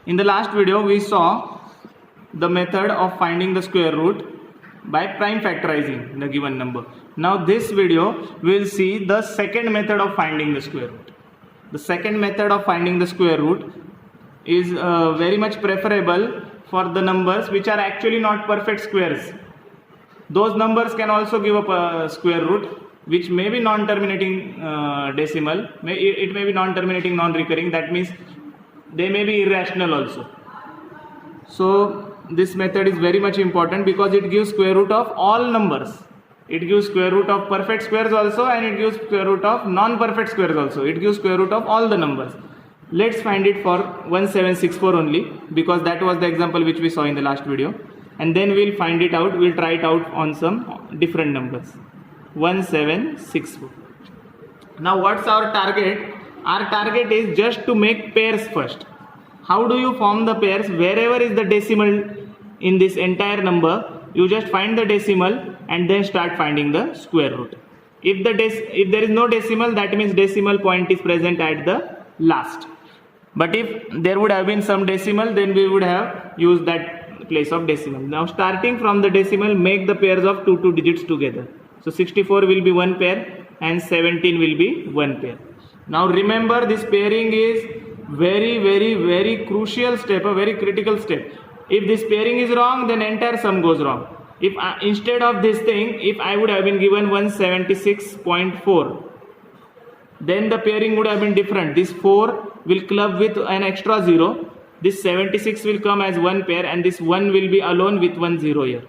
In the last video, we saw the method of finding the square root by prime factorizing the given number. Now this video, we will see the second method of finding the square root. The second method of finding the square root is very much preferable for the numbers which are actually not perfect squares. Those numbers can also give a square root which may be non-terminating decimal, it may be non-terminating non-recurring, that means they may be irrational also. So this method is very much important because it gives square root of all numbers. It gives square root of perfect squares also, and it gives square root of non-perfect squares also. It gives square root of all the numbers. Let's find it for 1764 only, because that was the example which we saw in the last video, and then we'll find it out, we'll try it out on some different numbers. 1764. Now what's our target? Our target is just to make pairs first. How do you form the pairs? Wherever is the decimal in this entire number, you just find the decimal and then start finding the square root. If there is no decimal, that means decimal point is present at the last. But if there would have been some decimal, then we would have used that place of decimal. Now starting from the decimal, make the pairs of two digits together. So 64 will be one pair and 17 will be one pair. Now remember, this pairing is very crucial step, a very critical step. If this pairing is wrong, then entire sum goes wrong. If instead of this thing, if I would have been given 176.4, then the pairing would have been different. This 4 will club with an extra 0. This 76 will come as one pair, and this 1 will be alone with 1 0 here.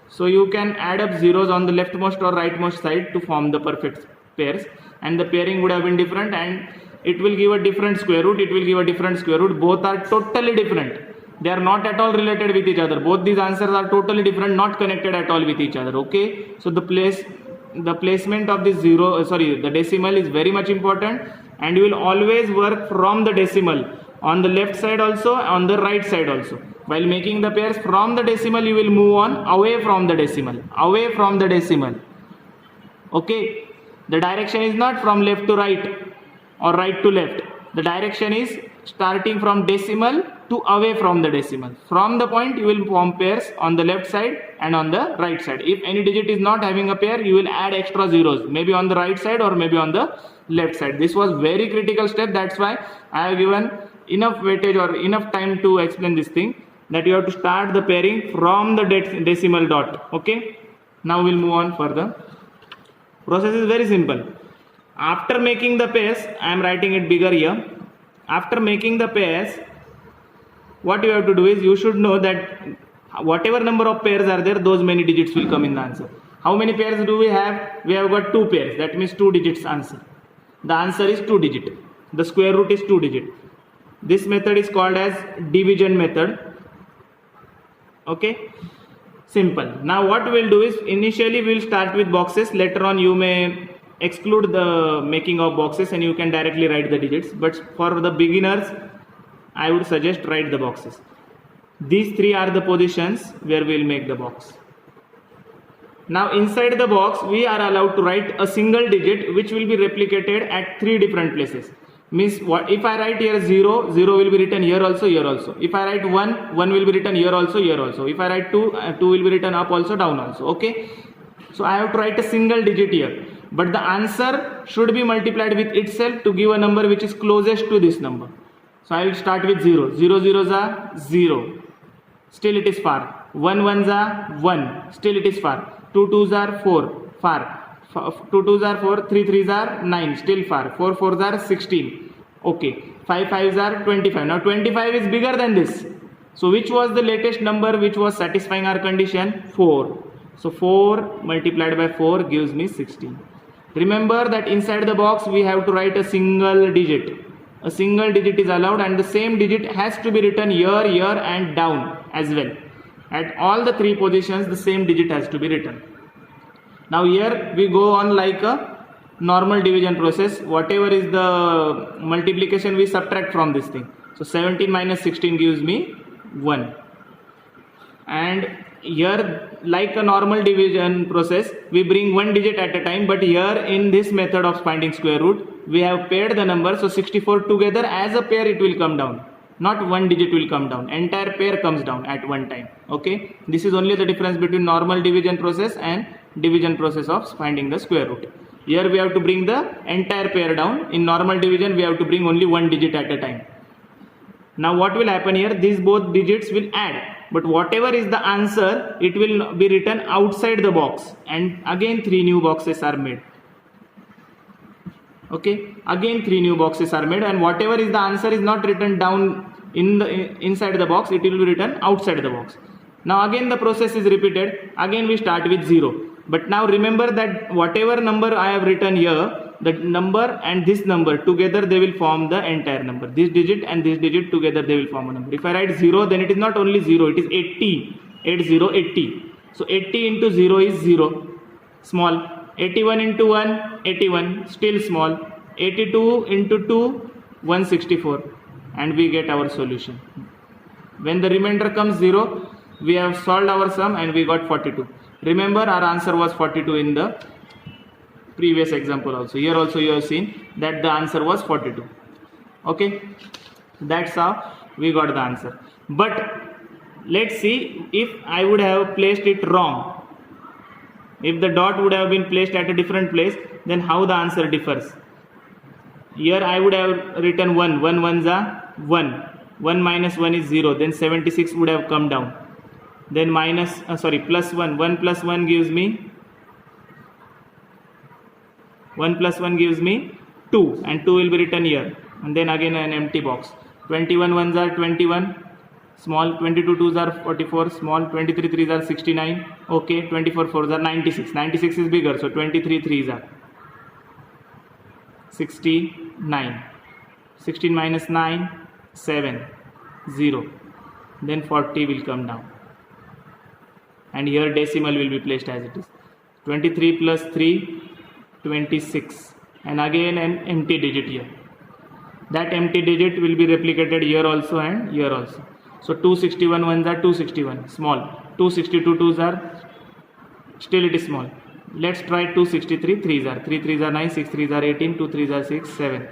So you can add up zeros on the leftmost or rightmost side to form the perfect pairs, and the pairing would have been different, and it will give a different square root, it will give a different square root. Both are totally different. They are not at all related with each other. Both these answers are totally different, not connected at all with each other. Okay, so the placement of this the decimal is very much important, and you will always work from the decimal on the left side also, on the right side also. While making the pairs from the decimal, you will move on away from the decimal, okay. The direction is not from left to right or right to left. The direction is starting from decimal to away from the decimal. From the point, you will form pairs on the left side and on the right side. If any digit is not having a pair, you will add extra zeros, maybe on the right side or maybe on the left side. This was very critical step. That's why I have given enough weightage or enough time to explain this thing, that you have to start the pairing from the decimal dot. Okay, now we'll move on further. Process is very simple. After making the pairs, I am writing it bigger here. After making the pairs, what you have to do is, you should know that whatever number of pairs are there, those many digits will come in the answer. How many pairs do we have? We have got 2 pairs. That means 2 digits answer. The answer is 2 digit. The square root is 2 digit. This method is called as division method. Okay, simple. Now what we'll do is, initially we'll start with boxes. Later on you may exclude the making of boxes and you can directly write the digits, but for the beginners I would suggest write the boxes. These 3 are the positions where we'll make the box. Now inside the box, we are allowed to write a single digit which will be replicated at 3 different places. Means what if I write here 0, 0 will be written here also, here also. If I write 1, 1 will be written here also, here also. If I write 2, 2 will be written up also, down also. Okay, so I have to write a single digit here, but the answer should be multiplied with itself to give a number which is closest to this number. So I will start with 0. 0 zeros are 0, still it is far. 1 ones are 1, still it is far. 2 twos are 4, far. 2 twos are 4, 3 threes are 9, still far. 4 fours are 16. Okay, 5 fives are 25. Now 25 is bigger than this. So which was the latest number which was satisfying our condition? 4. So 4 multiplied by 4 gives me 16. Remember that inside the box we have to write a single digit. A single digit is allowed, and the same digit has to be written here, here and down as well. At all the 3 positions, the same digit has to be written. Now here we go on like a normal division process. Whatever is the multiplication, we subtract from this thing. So 17 minus 16 gives me 1. And here, like a normal division process, we bring one digit at a time, but here in this method of finding square root, we have paired the number. So 64 together as a pair it will come down. Not one digit will come down, entire pair comes down at one time. Okay, this is only the difference between normal division process and division process of finding the square root. Here we have to bring the entire pair down. In normal division we have to bring only one digit at a time. Now what will happen here, these both digits will add, but whatever is the answer, it will be written outside the box, and again 3 new boxes are made. Okay, again 3 new boxes are made, and whatever is the answer is not written down in the inside the box, it will be written outside the box. Now again the process is repeated, again we start with 0, but now remember that whatever number I have written here, the number and this number together they will form the entire number. This digit and this digit together they will form a number. If I write 0, then it is not only 0, it is 80, 80. So 80 into 0 is 0, small. 81 into 1, 81, still small. 82 into 2, 164, and we get our solution. When the remainder comes 0, we have solved our sum and we got 42. Remember, our answer was 42 in the previous example also. Here also you have seen that the answer was 42. Okay, that's how we got the answer. But let's see if I would have placed it wrong. If the dot would have been placed at a different place, then how the answer differs. Here I would have written 1, 1 ones are 1, 1 minus 1 is 0, then 76 would have come down. Then plus 1, 1 plus 1 gives me 1 plus 1 gives me 2, and 2 will be written here, and then again an empty box. 21 ones are 21, small. 22 twos are 44, small. 23 threes are 69, okay. 24 fours are 96, 96 is bigger, so 23 threes are 69, 16 minus 9, 7, 0, then 40 will come down, and here decimal will be placed as it is. 23 plus 3, 26, and again an empty digit here. That empty digit will be replicated here also and here also. So 261 ones are 261, small. 262 twos are, still it is small. Let's try 263 threes are. 3 threes are 9, 6 threes are 18, 2 threes are 6, 7.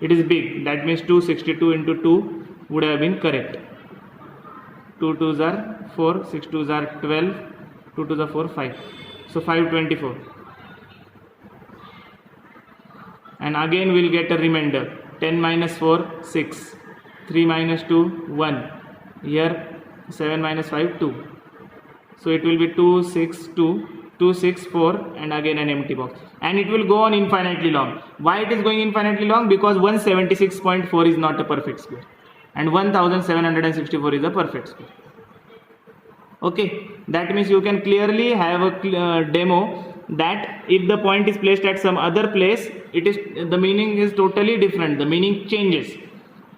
It is big. That means 262 into 2 would have been correct. 2 twos are 4, 6 twos are 12, 2 twos are 4, 5. So 524. And again we'll get a remainder. 10 minus 4, 6. 3 minus 2, 1. Here 7 minus 5, 2. So it will be 2, 6, 2, 2, 6, 4, and again an empty box. And it will go on infinitely long. Why it is going infinitely long? Because 176.4 is not a perfect square, and 1764 is a perfect square. Okay, that means you can clearly have a demo that if the point is placed at some other place, it is the meaning is totally different, the meaning changes.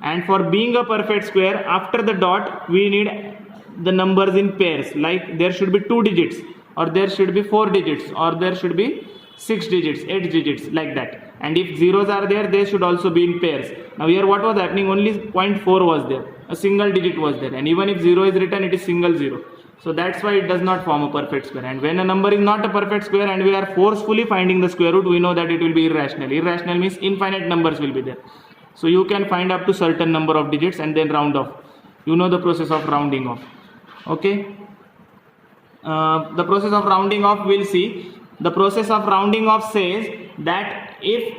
And for being a perfect square, after the dot we need the numbers in pairs, like there should be 2 digits, or there should be 4 digits, or there should be 6 digits, 8 digits, like that. And if zeros are there, they should also be in pairs. Now here what was happening, only 0.4 was there, a single digit was there, and even if 0 is written, it is single 0. So that's why it does not form a perfect square. And when a number is not a perfect square and we are forcefully finding the square root, we know that it will be irrational. Irrational means infinite numbers will be there. So you can find up to certain number of digits and then round off. You know the process of rounding off. Okay. The process of rounding off we'll see. The process of rounding off says that if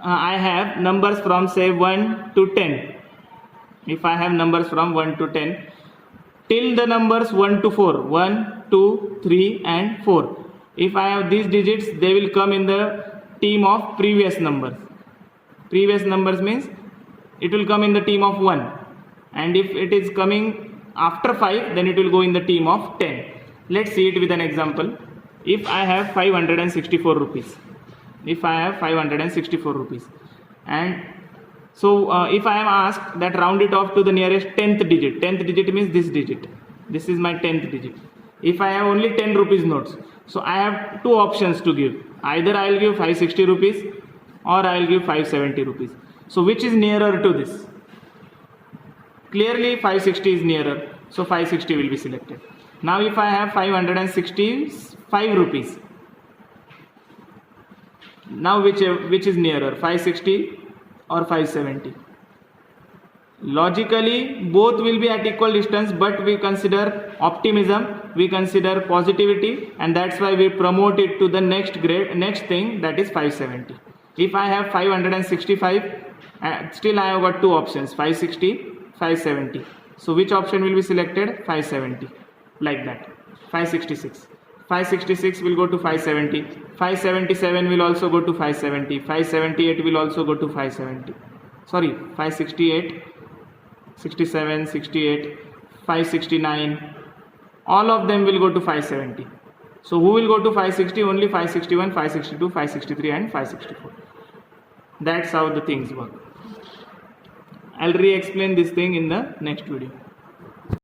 I have numbers from say 1 to 10, if I have numbers from 1 to 10, till the numbers 1 to 4, 1, 2, 3 and 4. If I have these digits, they will come in the team of previous numbers. Previous numbers means it will come in the team of 1. And if it is coming after 5, then it will go in the team of 10. Let's see it with an example. If I have 564 rupees. If I have 564 rupees. And so if I am asked that round it off to the nearest 10th digit. 10th digit means this digit. This is my 10th digit. If I have only 10 rupees notes, so I have 2 options to give. Either I will give 560 rupees or I will give 570 rupees. So which is nearer to this? Clearly 560 is nearer. So 560 will be selected. Now if I have 565 rupees. Now which is nearer? 560 or 570? Logically, both will be at equal distance, but we consider optimism, we consider positivity, and that's why we promote it to the next thing, that is 570. If I have 565, still I have got two options, 560, 570. So which option will be selected? 570, like that. 566. 566 will go to 570. 577 will also go to 570. 578 will also go to 570. Sorry, 568. 67, 68, 569, all of them will go to 570. So who will go to 560? Only 561, 562, 563 and 564. That's how the things work. I'll re-explain this thing in the next video.